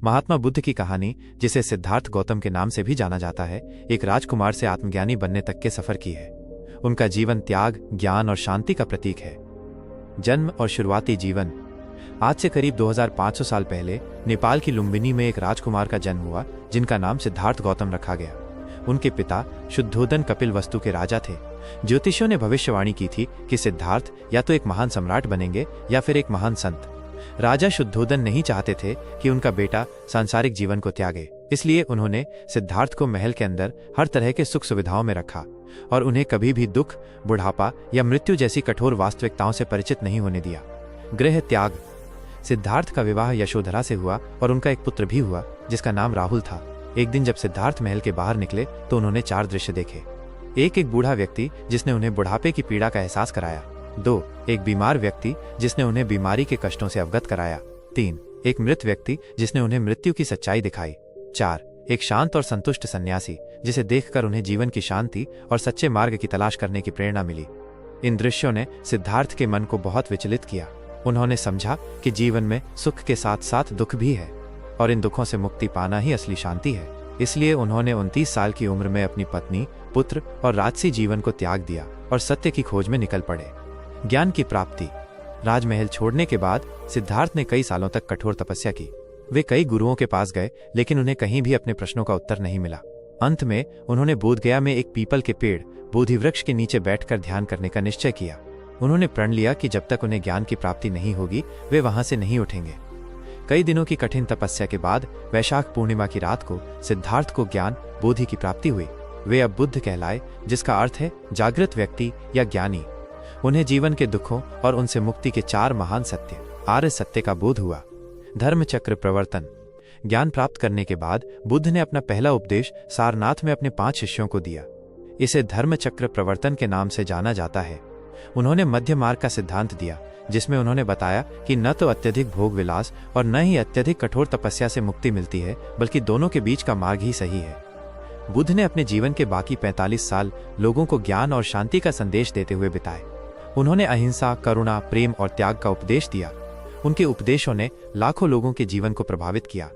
महात्मा बुद्ध की कहानी, जिसे सिद्धार्थ गौतम के नाम से भी जाना जाता है, एक राजकुमार से आत्मज्ञानी बनने तक के सफर की है। उनका जीवन त्याग, ज्ञान और शांति का प्रतीक है। जन्म और शुरुआती जीवन। आज से करीब 2500 साल पहले नेपाल की लुम्बिनी में एक राजकुमार का जन्म हुआ, जिनका नाम सिद्धार्थ गौतम रखा गया। उनके पिता शुद्धोदन कपिलवस्तु के राजा थे। ज्योतिषियों ने भविष्यवाणी की थी कि सिद्धार्थ या तो एक महान सम्राट बनेंगे या फिर एक महान संत। राजा शुद्धोदन नहीं चाहते थे कि उनका बेटा सांसारिक जीवन को त्यागे, इसलिए उन्होंने सिद्धार्थ को महल के अंदर हर तरह के सुख सुविधाओं में रखा और उन्हें कभी भी दुख, बुढ़ापा या मृत्यु जैसी कठोर वास्तविकताओं से परिचित नहीं होने दिया। गृह त्याग। सिद्धार्थ का विवाह यशोधरा से हुआ और उनका एक पुत्र भी हुआ, जिसका नाम राहुल था। एक दिन जब सिद्धार्थ महल के बाहर निकले तो उन्होंने 4 दृश्य देखे। एक बूढ़ा व्यक्ति जिसने उन्हें बुढ़ापे की पीड़ा का एहसास कराया। 2 एक बीमार व्यक्ति जिसने उन्हें बीमारी के कष्टों से अवगत कराया। 3 एक मृत व्यक्ति जिसने उन्हें मृत्यु की सच्चाई दिखाई। 4 एक शांत और संतुष्ट सन्यासी जिसे देखकर उन्हें जीवन की शांति और सच्चे मार्ग की तलाश करने की प्रेरणा मिली। इन दृश्यों ने सिद्धार्थ के मन को बहुत विचलित किया। उन्होंने समझा कि जीवन में सुख के साथ साथ दुख भी है और इन दुखों से मुक्ति पाना ही असली शांति है। इसलिए उन्होंने 29 साल की उम्र में अपनी पत्नी, पुत्र और राजसी जीवन को त्याग दिया और सत्य की खोज में निकल पड़े। ज्ञान की प्राप्ति। राजमहल छोड़ने के बाद सिद्धार्थ ने कई सालों तक कठोर तपस्या की। वे कई गुरुओं के पास गए, लेकिन उन्हें कहीं भी अपने प्रश्नों का उत्तर नहीं मिला। अंत में उन्होंने बोधगया में एक पीपल के पेड़, बोधि वृक्ष के नीचे बैठकर ध्यान करने का निश्चय किया। उन्होंने प्रण लिया कि जब तक उन्हें ज्ञान की प्राप्ति नहीं होगी, वे वहां से नहीं उठेंगे। कई दिनों की कठिन तपस्या के बाद वैशाख पूर्णिमा की रात को सिद्धार्थ को ज्ञान, बोधि की प्राप्ति हुई। वे अब बुद्ध कहलाए, जिसका अर्थ है जागृत व्यक्ति या ज्ञानी। उन्हें जीवन के दुखों और उनसे मुक्ति के 4 महान सत्य, आर्य सत्य का बोध हुआ। धर्म चक्र प्रवर्तन। ज्ञान प्राप्त करने के बाद बुद्ध ने अपना पहला उपदेश सारनाथ में अपने 5 शिष्यों को दिया। इसे धर्म चक्र प्रवर्तन के नाम से जाना जाता है। उन्होंने मध्य मार्ग का सिद्धांत दिया, जिसमें उन्होंने बताया कि न तो अत्यधिक भोग विलास और न ही अत्यधिक कठोर तपस्या से मुक्ति मिलती है, बल्कि दोनों के बीच का मार्ग ही सही है। बुद्ध ने अपने जीवन के बाकी 45 साल लोगों को ज्ञान और शांति का संदेश देते हुए बिताए। उन्होंने अहिंसा, करुणा, प्रेम और त्याग का उपदेश दिया। उनके उपदेशों ने लाखों लोगों के जीवन को प्रभावित किया।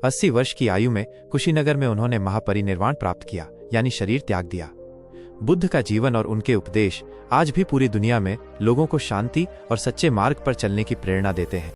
80 वर्ष की आयु में कुशीनगर में उन्होंने महापरिनिर्वाण प्राप्त किया, यानी शरीर त्याग दिया। बुद्ध का जीवन और उनके उपदेश आज भी पूरी दुनिया में लोगों को शांति और सच्चे मार्ग पर चलने की प्रेरणा देते हैं।